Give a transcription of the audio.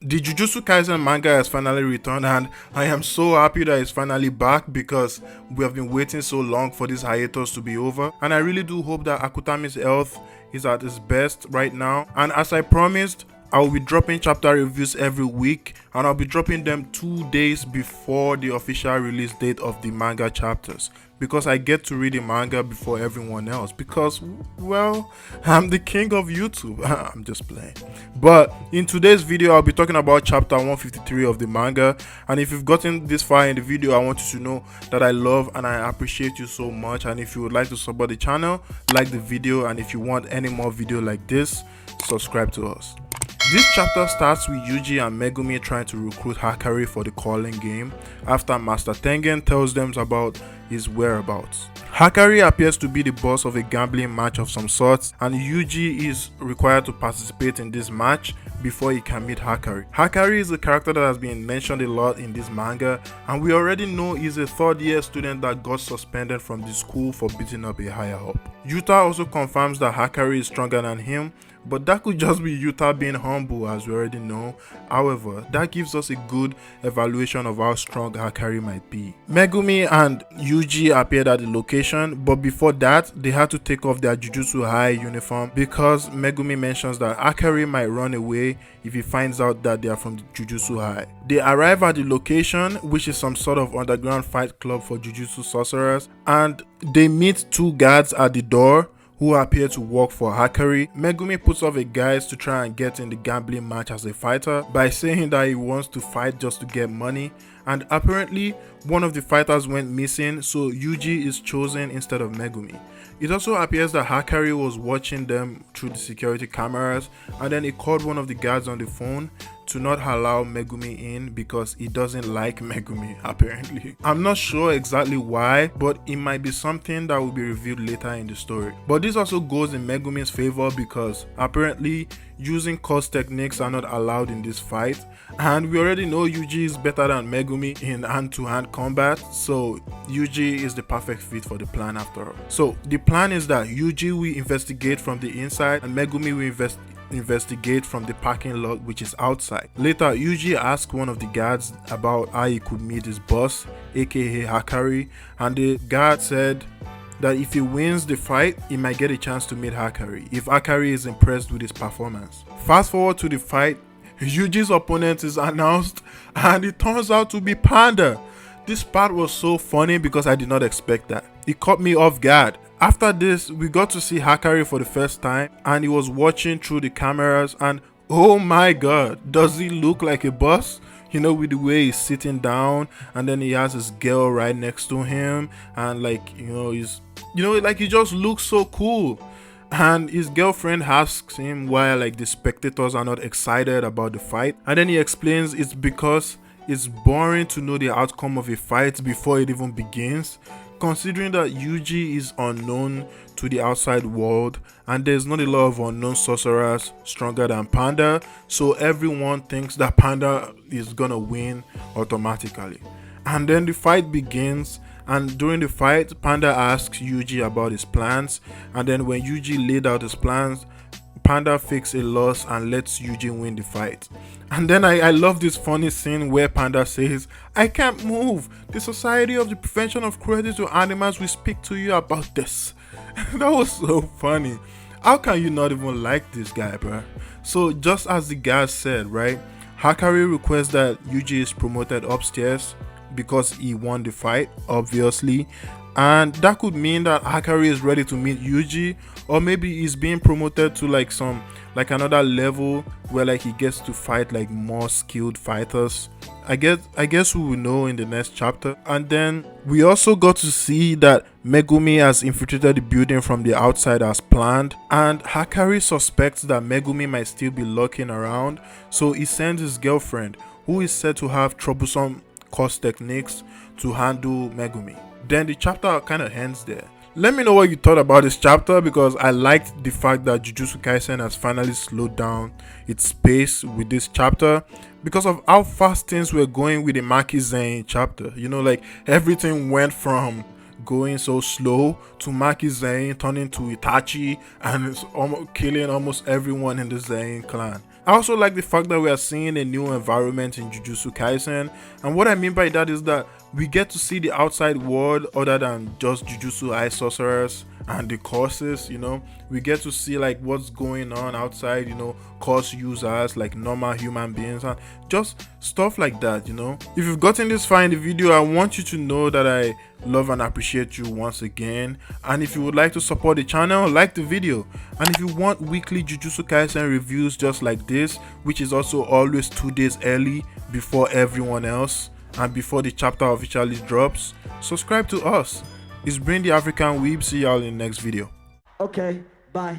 The Jujutsu Kaisen manga has finally returned, and I am so happy that it's finally back because we have been waiting so long for this hiatus to be over. And I really do hope that Akutami's health is at its best right now. And as I promised, I will be dropping chapter reviews every week, and I'll be dropping them 2 days before the official release date of the manga chapters, because I get to read the manga before everyone else because, well, I'm the king of YouTube. I'm just playing. But in today's video, I'll be talking about chapter 153 of the manga, and if you've gotten this far in the video, I want you to know that I love and I appreciate you so much. And if you would like to support the channel, like the video, and if you want any more video like this, subscribe to us. This chapter starts with Yuji and Megumi trying to recruit Hakari for the culling game after Master Tengen tells them about his whereabouts. Hakari appears to be the boss of a gambling match of some sorts, and Yuji is required to participate in this match before he can meet Hakari. Hakari is a character that has been mentioned a lot in this manga, and we already know he's a third-year student that got suspended from the school for beating up a higher up. Yuta also confirms that Hakari is stronger than him, but that could just be Yuta being humble, as we already know. However, that gives us a good evaluation of how strong Hakari might be. Megumi and Yuji appeared at the location, but before that, they had to take off their Jujutsu High uniform because Megumi mentions that Hakari might run away if he finds out that they are from the Jujutsu High. They arrive at the location, which is some sort of underground fight club for Jujutsu sorcerers, and they meet two guards at the door who appear to work for Hakari. Megumi puts off a guise to try and get in the gambling match as a fighter by saying that he wants to fight just to get money, and apparently one of the fighters went missing, so Yuji is chosen instead of Megumi. It also appears that Hakari was watching them through the security cameras, and then he called one of the guards on the phone to not allow Megumi in because he doesn't like Megumi, apparently. I'm not sure exactly why, but it might be something that will be revealed later in the story. But this also goes in Megumi's favor because apparently using curse techniques are not allowed in this fight, and we already know Yuji is better than Megumi in hand-to-hand combat, so Yuji is the perfect fit for the plan after all. So the plan is that Yuji will investigate from the inside and Megumi will investigate from the parking lot, which is outside. Later, Yuji asks one of the guards about how he could meet his boss, aka Hakari, and the guard said that if he wins the fight, he might get a chance to meet Hakari if Hakari is impressed with his performance. Fast forward to the fight, Yuji's opponent is announced and it turns out to be Panda. This part was so funny because I did not expect that. It caught me off guard. After this, we got to see Hakari for the first time and he was watching through the cameras, and oh my god, does he look like a boss? You know, with the way he's sitting down and then he has his girl right next to him, and like, he just looks so cool. And his girlfriend asks him why like the spectators are not excited about the fight, and then he explains it's because it's boring to know the outcome of a fight before it even begins, considering that Yuji is unknown to the outside world and there's not a lot of unknown sorcerers stronger than Panda, so everyone thinks that Panda is gonna win automatically. And then the fight begins, and during the fight, Panda asks Yuji about his plans, and then when Yuji laid out his plans, Panda fakes a loss and lets Yuji win the fight. And then I love this funny scene where Panda says, "I can't move. The Society of the Prevention of Cruelty to Animals will speak to you about this." That was so funny. How can you not even like this guy, bro? So just as the guy said, right, Hakari requests that Yuji is promoted upstairs because he won the fight, obviously. And that could mean that Hakari is ready to meet Yuji, or maybe he's being promoted to like another level where like he gets to fight like more skilled fighters. I guess we will know in the next chapter. And then we also got to see that Megumi has infiltrated the building from the outside as planned, and Hakari suspects that Megumi might still be lurking around, so he sends his girlfriend, who is said to have troublesome curse techniques, to handle Megumi. Then the chapter kind of ends there. Let me know what you thought about this chapter, because I liked the fact that Jujutsu Kaisen has finally slowed down its pace with this chapter because of how fast things were going with the Maki Zen chapter. You know, like everything went from going so slow to Maki Zen turning to Itachi and it's almost killing almost everyone in the Zen clan. I also like the fact that we are seeing a new environment in Jujutsu Kaisen, and what I mean by that is that we get to see the outside world other than just Jujutsu Eye Sorcerers and the courses, you know. We get to see like what's going on outside, you know, course users, like normal human beings, and just stuff like that, you know. If you've gotten this far in the video, I want you to know that I love and appreciate you once again. And if you would like to support the channel, like the video. And if you want weekly Jujutsu Kaisen reviews just like this, which is also always 2 days early before everyone else and before the chapter officially drops, subscribe to us. It's Brain the African Weeb. See y'all in the next video. Okay, bye.